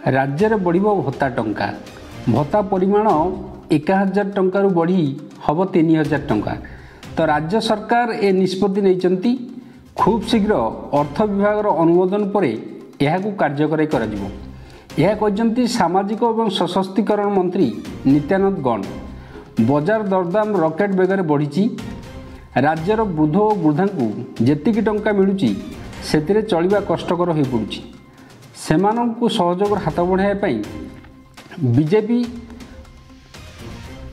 राज्य में बढ़ भत्ता टंका भत्ता परिमाण 1000 टंकार बढ़ी हम 3000 टंका। तो राज्य सरकार ए निष्पत्ति नहीं खूब शीघ्र अर्थ विभाग अनुमोदन पर यह कार्यकारी कर सामाजिक और सशक्तिकरण मंत्री नित्यानंद गौड़। बजार दरदाम रकेट बेगर बढ़ी राज्यर वृद्ध और वृद्धा को जेतिकी टंका मिलूँ से चलवा कष्टकर हो पड़ुछि। सेमानंकु सहयोग हाथ बढ़ाई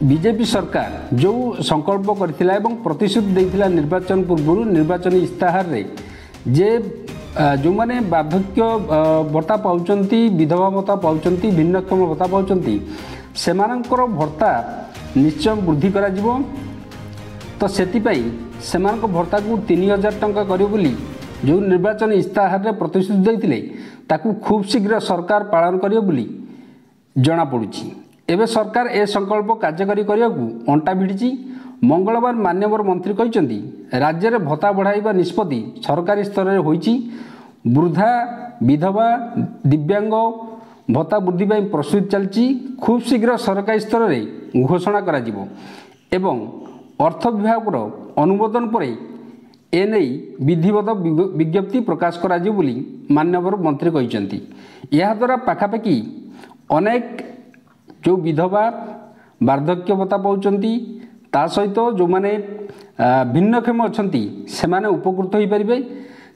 बीजेपी सरकार जो संकल्प करथिला एवं प्रतिश्रुति देथिला निर्वाचन पूर्व निर्वाचन इस्ताहार रे जे जो माने वार्धक्य भत्ता पाउचंती विधवा भत्ता पाउचंती भिन्नक्षम भत्ता पाउचंती सेमानंकर भत्ता निश्चय वृद्धि करा जिवो। तो सेतिपई सेमानक भत्ता को 3000 टंका करियो बोली जो निर्वाचन इस्ताहार रे प्रतिश्रुति देथिले ताकू खूब शीघ्र सरकार पालन करियो बोली जना पड़ुछि। एवं सरकार ए संकल्प कार्यकारी करने को अंटा भिड़ी। मंगलवार माननीय मंत्री कहते राज्य में भत्ता बढ़ाइबा निष्पत्ति सरकारी स्तर में होइछि। वृद्धा विधवा दिव्यांग भत्ता वृद्धि पर प्रस्तुति चलती खूब शीघ्र सरकारी स्तर में घोषणा करा जिवो एवं अर्थ विभाग अनुमोदन पर एने विधिवत विज्ञप्ति प्रकाश करा जिवो बोली माननीय मंत्री कहते। यह द्वारा पाखापाखि अनेक जो विधवा वार्धक्य भत्ता पाउचंती ता सहित जो माने भिन्नक्षम अछंती सेमाने उपकृत हो पारिबे।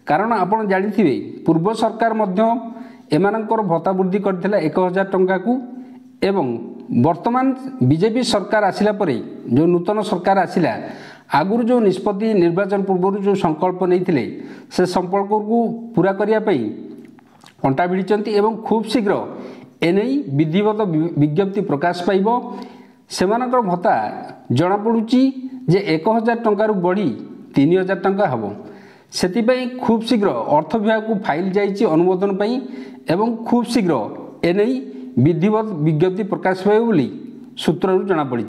कारण आपण जानिथिबे पूर्व सरकार मध्य एमानंकर भत्ता वृद्धि करथिला 1000 टंका को एवं वर्तमान बीजेपी सरकार आसिला परे जो नूतन सरकार आसिला आगुर जो निष्पत्ति निर्वाचन पूर्व जो संकल्प नैथिले से संकल्प को पूरा करिया पई अंटा भिड़िचंती एवं खूब शीघ्र एने विधिवत विज्ञप्ति प्रकाश पाइब। सेमानकर भत्ता जना पड़ुछि जे 1000 टंकार बढ़ी 3000 टंका हम से खूब शीघ्र अर्थ विभाग को फाइल जाइछि अनुमोदन पई एवं खूब शीघ्र एने विधिवत विज्ञप्ति प्रकाश पाइब बोली सूत्ररू जना पड़ी।